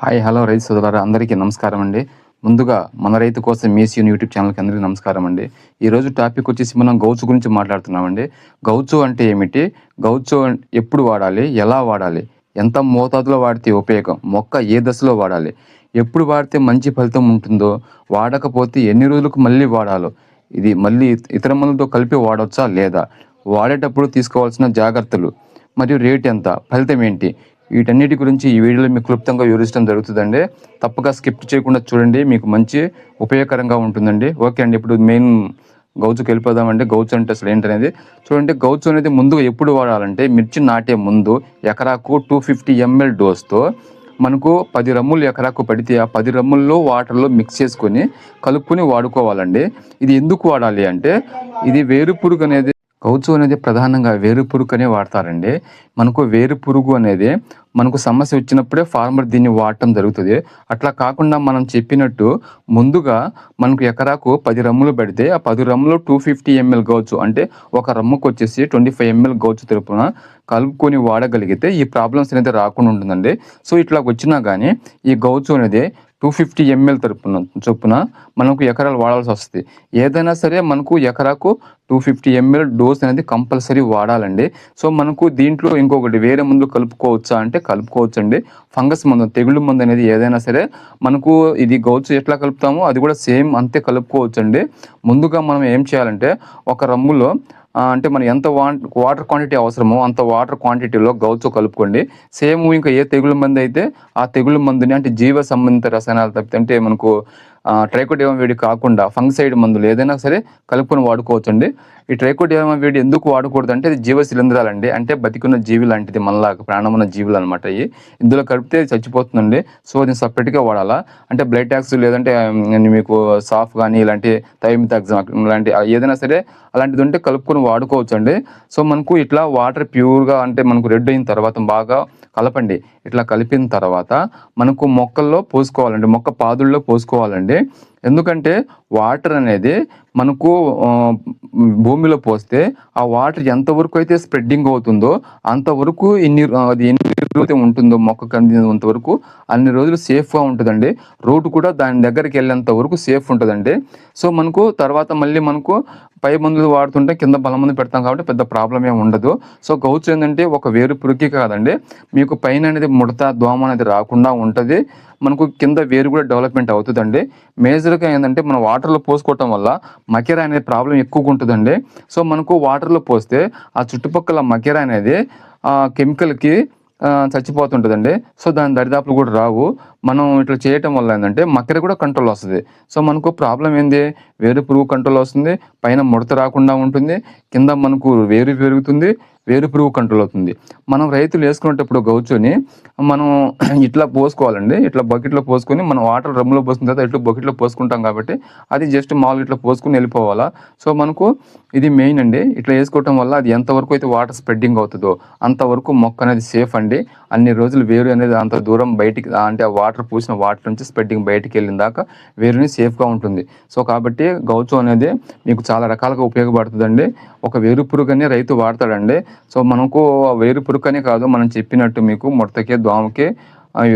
Hi hello రైతు సోదరులారా అందరికీ నమస్కారం అండి. ముందుగా మన రైతు కోసం మీసీన్ యూట్యూబ్ ఛానల్కి అందరికీ నమస్కారం అండి. ఈరోజు టాపిక్ వచ్చేసి మనం గౌచు గురించి మాట్లాడుతున్నామండి. గౌచు అంటే ఏమిటి, గౌచు ఎప్పుడు వాడాలి, ఎలా వాడాలి, ఎంత మోతాదులో వాడితే ఉపయోగం, మొక్క ఏ దశలో వాడాలి, ఎప్పుడు వాడితే మంచి ఫలితం ఉంటుందో, వాడకపోతే ఎన్ని రోజులకు మళ్ళీ వాడాలో, ఇది మళ్ళీ ఇతర మందులతో కలిపి వాడవచ్చా లేదా, వాడేటప్పుడు తీసుకోవాల్సిన జాగ్రత్తలు మరియు రేట్ ఎంత, ఫలితం ఏంటి, వీటన్నిటి గురించి ఈ వీడియోలో మీకు క్లుప్తంగా వివరించడం జరుగుతుందండి. తప్పక స్కిప్ చేయకుండా చూడండి, మీకు మంచి ఉపయోగకరంగా ఉంటుందండి. ఓకే అండి, ఇప్పుడు మెయిన్ గౌచుకి వెళ్ళిపోదామండి. గౌచు అంటే అసలు ఏంటనేది చూడండి. గౌచు అనేది ముందుగా ఎప్పుడు వాడాలంటే మిర్చి నాటే ముందు ఎకరాకు 250 ml డోస్తో మనకు 10 రమ్ములు ఎకరాకు పడితే ఆ 10 రమ్ముల్లో వాటర్లో మిక్స్ చేసుకొని కలుపుకొని వాడుకోవాలండి. ఇది ఎందుకు వాడాలి అంటే ఇది వేరుపురుగు అనేది గౌచు అనేది ప్రధానంగా వేరుపురుగునే వాడతారండి. మనకు వేరుపురుగు అనేది మనకు సమస్య వచ్చినప్పుడే ఫార్మర్ దీన్ని వాడటం జరుగుతుంది. అట్లా కాకుండా మనం చెప్పినట్టు ముందుగా మనకు ఎకరాకు 10 రమ్ములు పడితే ఆ 10 రమ్ములో 250 ml గౌచు అంటే ఒక రమ్ముకు వచ్చేసి 25 ml గౌచు తరపున కలుపుకొని వాడగలిగితే ఈ ప్రాబ్లమ్స్ అనేది రాకుండా ఉంటుందండి. సో ఇట్లా వచ్చినా కానీ ఈ గౌచు అనేది 250 ml చొప్పున మనకు ఎకరాలు వాడాల్సి వస్తుంది. ఏదైనా సరే మనకు ఎకరాకు 250 ml డోస్ అనేది కంపల్సరీ వాడాలండి. సో మనకు దీంట్లో ఇంకొకటి వేరే మందులు కలుపుకోవచ్చా అంటే కలుపుకోవచ్చండి. ఫంగస్ మందు, తెగుళ్ళు మందు అనేది ఏదైనా సరే మనకు ఇది గౌచు ఎట్లా కలుపుతామో అది కూడా సేమ్ అంతే కలుపుకోవచ్చండి. ముందుగా మనం ఏం చేయాలంటే ఒక రమ్ములో అంటే మనం ఎంత వాటర్ క్వాంటిటీ అవసరమో అంత వాటర్ క్వాంటిటీలో గౌచు కలుపుకోండి. సేమ్ ఇంకా ఏ తెగులు మందు అయితే ఆ తెగులు మందుని అంటే జీవ సంబంధిత రసాయనాలు తప్పితే అంటే మనకు ట్రైకోడర్మా విరిడి కాకుండా ఫంగసైడ్ మందులు ఏదైనా సరే కలుపుకొని వాడుకోవచ్చండి. ఈ ట్రైకోడర్మా విరిడి ఎందుకు వాడకూడదు అంటే ఇది జీవ శిలీంధ్రాలండి, అంటే బతికున్న జీవి లాంటిది, మనలాగా ప్రాణమున్న జీవులు అనమాట. ఇందులో కలిపితే చచ్చిపోతుందండి. సో దీన్ని సపరేట్గా వాడాలా. అంటే బ్లడ్ ట్యాక్స్ లేదంటే మీకు సాఫ్ కానీ ఇలాంటి థైమిథాక్సామ్ ఇలాంటి ఏదైనా సరే అలాంటిది ఉంటే కలుపుకొని వాడుకోవచ్చు అండి. సో మనకు ఇట్లా వాటర్ ప్యూర్గా అంటే మనకు రెడ్ అయిన తర్వాత బాగా కలపండి. ఇట్లా కలిపిన తర్వాత మనకు మొక్కల్లో పోసుకోవాలండి, మొక్క పాదుల్లో పోసుకోవాలండి. ఎందుకంటే వాటర్ అనేది మనకు భూమిలో పోస్తే ఆ వాటర్ ఎంతవరకు అయితే స్ప్రెడ్డింగ్ అవుతుందో అంతవరకు ఎన్ని రోజులు ఉంటుందో మొక్కకు అందినంత వరకు అన్ని రోజులు సేఫ్గా ఉంటుందండి. రూట్ కూడా దాని దగ్గరికి వెళ్ళేంత వరకు సేఫ్ ఉంటుందండి. సో మనకు తర్వాత మళ్ళీ మనకు పై మందులు వాడుతుంటే కింద బలం మందు పెడతాం కాబట్టి పెద్ద ప్రాబ్లం ఏమి ఉండదు. సో గౌచు ఏంటంటే ఒక వేరు పురుగుకి కాదండి, మీకు పైన అనేది ముడత దోమ అనేది రాకుండా ఉంటుంది. మనకు కింద వేరు కూడా డెవలప్మెంట్ అవుతుందండి. మేజర్గా ఏంటంటే మనం వాటర్లో పోసుకోవటం వల్ల మకెర అనే ప్రాబ్లం ఎక్కువగా ఉంటుందండి. సో మనకు వాటర్లో పోస్తే ఆ చుట్టుపక్కల మకెర అనేది కెమికల్కి చచ్చిపోతుంటుందండి. సో దాని దరిదాపులు కూడా రావు. మనం ఇట్లా చేయటం వల్ల ఏంటంటే మకెర కూడా కంట్రోల్ వస్తుంది. సో మనకు ప్రాబ్లం ఏంది, వేరు పురుగు కంట్రోల్ వస్తుంది, పైన ముడత రాకుండా ఉంటుంది, కింద మనకు వేరు పెరుగుతుంది, వేరు పురుగు కంట్రోల్ అవుతుంది. మనం రైతులు వేసుకునేటప్పుడు గౌచుని మనం ఇట్లా పోసుకోవాలండి. ఇట్లా బకెట్లో పోసుకొని మనం వాటర్ రమ్ములో పోసుకున్న తర్వాత ఇట్లా బకెట్లో పోసుకుంటాం కాబట్టి అది జస్ట్ మామూలుగా ఇట్లా పోసుకుని వెళ్ళిపోవాలా. సో మనకు ఇది మెయిన్ అండి. ఇట్లా వేసుకోవటం వల్ల అది ఎంతవరకు అయితే వాటర్ స్ప్రెడ్డింగ్ అవుతుందో అంతవరకు మొక్క అనేది సేఫ్ అండి. అన్ని రోజులు వేరు అనేది అంత దూరం బయటికి అంటే ఆ వాటర్ పూసిన వాటర్ నుంచి స్ప్రెడ్డింగ్ బయటికి వెళ్ళిన దాకా వేరుని సేఫ్గా ఉంటుంది. సో కాబట్టి గౌచు అనేది మీకు చాలా రకాలుగా ఉపయోగపడుతుందండి. ఒక వేరు పురుగుని రైతు వాడతాడండి. సో మనకు వేరు పురుగునే కాదు, మనం చెప్పినట్టు మీకు ముడతకి, దోమకి,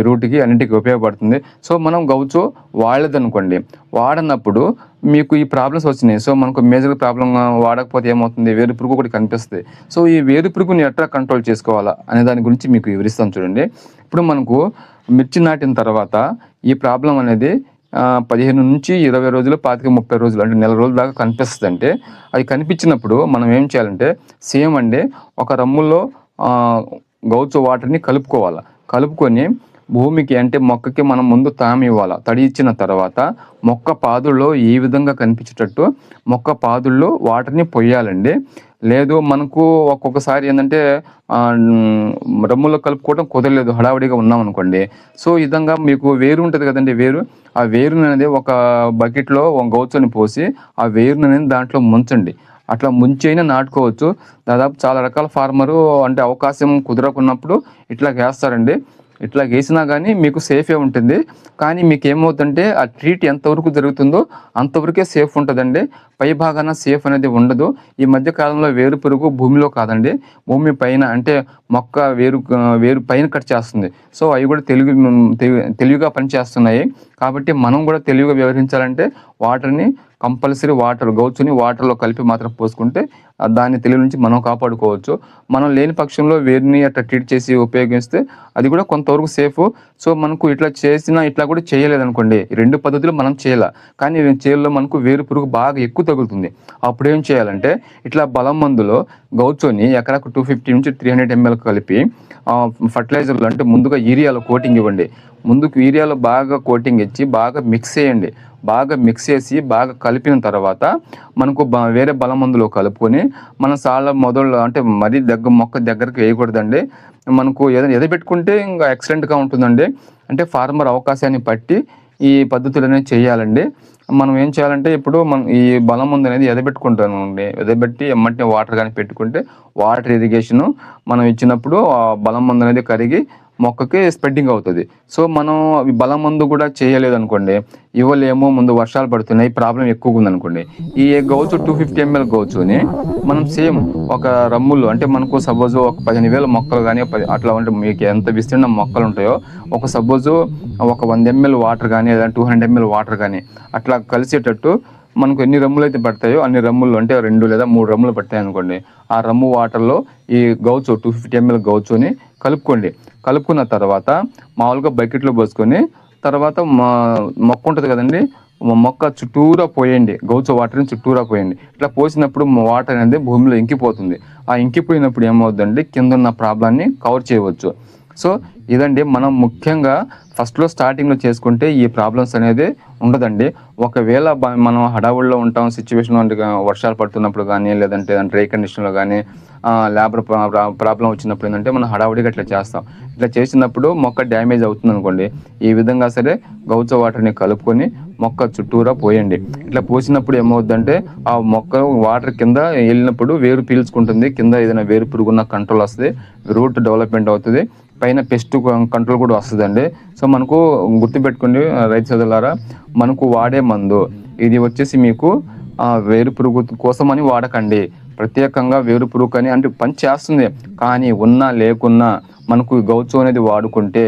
రూట్కి అన్నింటికి ఉపయోగపడుతుంది. సో మనం గౌచు వాడలేదనుకోండి, వాడినప్పుడు మీకు ఈ ప్రాబ్లమ్స్ వచ్చినాయి. సో మనకు మేజర్ ప్రాబ్లం వాడకపోతే ఏమవుతుంది, వేరు పురుగు కూడా కనిపిస్తుంది. సో ఈ వేరు పురుగుని ఎట్లా కంట్రోల్ చేసుకోవాలా అనే దాని గురించి మీకు వివరిస్తాను చూడండి. ఇప్పుడు మనకు మిర్చి నాటిన తర్వాత ఈ ప్రాబ్లం అనేది 15 నుంచి 20 రోజులు, 25-30 రోజులు అంటే నెల రోజుల దాకా కనిపిస్తుంది. అంటే అది కనిపించినప్పుడు మనం ఏం చేయాలంటే సేమ్ అండి, ఒక రమ్ములో గౌచు వాటర్ని కలుపుకొని భూమికి అంటే మొక్కకి మనం ముందు తామి ఇవ్వాలి. తడి ఇచ్చిన తర్వాత మొక్క పాదుల్లో ఈ విధంగా కనిపించేటట్టు మొక్క పాదుల్లో వాటర్ని పొయ్యాలండి. లేదు మనకు ఒక్కొక్కసారి ఏంటంటే రమ్ములో కలుపుకోవడం కుదరలేదు, హడావిడిగా ఉన్నాం అనుకోండి. సో ఈ విధంగా మీకు వేరు ఉంటుంది కదండి, ఆ వేరుని అనేది ఒక బకెట్లో గౌచుని పోసి ఆ వేరుని అనేది దాంట్లో ముంచండి. అట్లా ముంచి అయినా నాటుకోవచ్చు. దాదాపు చాలా రకాల ఫార్మరు అంటే అవకాశం కుదరకున్నప్పుడు ఇట్లా వేస్తారండి. ఇట్లా వేసినా కానీ మీకు సేఫే ఉంటుంది. కానీ మీకు ఏమవుతుందంటే ఆ ట్రీట్ ఎంతవరకు జరుగుతుందో అంతవరకే సేఫ్ ఉంటుందండి. పై భాగాన సేఫ్ అనేది ఉండదు. ఈ మధ్య కాలంలో వేరు పురుగు భూమిలో కాదండి, భూమి పైన అంటే మొక్క వేరు పైన కట్ చేస్తుంది. సో అవి కూడా తెలివిగా పనిచేస్తున్నాయి. కాబట్టి మనం కూడా తెలివిగా వ్యవహరించాలంటే వాటర్ని కంపల్సరీ గౌచుని వాటర్లో కలిపి మాత్రం పోసుకుంటే దాని తెలివి నుంచి మనం కాపాడుకోవచ్చు. మనం లేని పక్షంలో వేరుని అట్లా ట్రీట్ చేసి ఉపయోగిస్తే అది కూడా కొంతవరకు సేఫ్. సో మనకు ఇట్లా కూడా చేయలేదనుకోండి, 2 పద్ధతులు మనం చేయాల, కానీ చేలలో మనకు వేరు పురుగు బాగా ఎక్కువ తగులుతుంది. అప్పుడు ఏం చేయాలంటే ఇట్లా బలం మందులో గౌచోని ఎకరాకు 250 నుంచి 300 ml కలిపి ఫర్టిలైజర్లు అంటే ముందుగా యూరియాలో కోటింగ్ ఇవ్వండి. ముందుకు యూరియాలో బాగా కోటింగ్ ఇచ్చి బాగా మిక్స్ చేయండి. బాగా మిక్స్ చేసి బాగా కలిపిన తర్వాత మనకు వేరే బలం మందులో కలుపుకొని మన మొదలు అంటే మరీ మొక్క దగ్గరికి వేయకూడదండి. మనకు ఏదైనా ఎదబెట్టుకుంటే ఇంకా ఎక్సలెంట్గా ఉంటుందండి. అంటే ఫార్మర్ అవకాశాన్ని బట్టి ఈ పద్ధతులు అనేవి చేయాలండి. మనం ఏం చేయాలంటే ఇప్పుడు మనం ఈ బలం మందు అనేది ఎదబెట్టుకుంటామండి. ఎదబెట్టి ఎమ్మటిని వాటర్ కానీ పెట్టుకుంటే వాటర్ ఇరిగేషను మనం ఇచ్చినప్పుడు ఆ బలం మందు అనేది కరిగి మొక్కకి స్ప్రెడ్డింగ్ అవుతుంది. సో మనం బలం మందు కూడా చేయలేదనుకోండి, ఇవ్వలేమో, ముందు వర్షాలు పడుతున్నాయి, ప్రాబ్లం ఎక్కువగా ఉందనుకోండి, ఈ గౌచు 250 ml గౌచుని మనం సేమ్ ఒక రమ్ములు అంటే మనకు సపోజు ఒక 15,000 మొక్కలు కానీ అట్లా ఉంటే మీకు ఎంత విస్తీర్ణం మొక్కలు ఉంటాయో ఒక సపోజు ఒక 100 ml వాటర్ కానీ లేదా 200 ml వాటర్ కానీ అట్లా కలిసేటట్టు మనకు ఎన్ని రమ్ములు అయితే పడతాయో అన్ని రమ్ములు అంటే 2 లేదా 3 రమ్ములు పడతాయి అనుకోండి, ఆ రమ్ము వాటర్లో ఈ గౌచు 250 ml గౌచుని కలుపుకోండి. కలుపుకున్న తర్వాత మామూలుగా బకెట్లో పోసుకొని తర్వాత మొక్క ఉంటుంది కదండి, మొక్క చుట్టూరా పోయండి, గౌచు వాటర్ని చుట్టూరా పోయండి. ఇట్లా పోసినప్పుడు వాటర్ అనేది భూమిలో ఇంకిపోతుంది. ఆ ఇంకిపోయినప్పుడు ఏమవుతుందండి, కింద ఉన్న ప్రాబ్లాన్ని కవర్ చేయవచ్చు. సో ఇదండి మనం ముఖ్యంగా ఫస్ట్లో స్టార్టింగ్లో చేసుకుంటే ఈ ప్రాబ్లమ్స్ అనేది ఉండదండి. ఒకవేళ మనం హడావుడిలో ఉంటాం, సిచ్యువేషన్ అంటే వర్షాలు పడుతున్నప్పుడు కానీ లేదంటే డ్రై కండిషన్లో కానీ లేబర్ ప్రాబ్లం వచ్చినప్పుడు ఏంటంటే మనం హడావుడిగా ఇట్లా చేస్తాం. ఇట్లా చేసినప్పుడు మొక్క డ్యామేజ్ అవుతుంది అనుకోండి, ఈ విధంగా సరే గౌచు వాటర్ని కలుపుకొని మొక్క చుట్టూరా పోయండి. ఇట్లా పోసినప్పుడు ఏమవుద్దంటే ఆ మొక్క వాటర్ కింద వెళ్ళినప్పుడు వేరు పీల్చుకుంటుంది, కింద ఏదైనా వేరు పురుగున్న కంట్రోల్ వస్తుంది, రూట్ డెవలప్మెంట్ అవుతుంది, పైన పెస్ట్ కంట్రోల్ కూడా వస్తుందండి. సో మనకు గుర్తుపెట్టుకోండి రైతు సోదరులారా, మనకు వాడే మందు ఇది వచ్చేసి మీకు వేరు పురుగు కోసమని వాడకండి. ప్రత్యేకంగా వేరు పురుగు అని అంటే పని చేస్తుంది, కానీ ఉన్నా లేకున్నా మనకు గౌచు అనేది వాడుకుంటే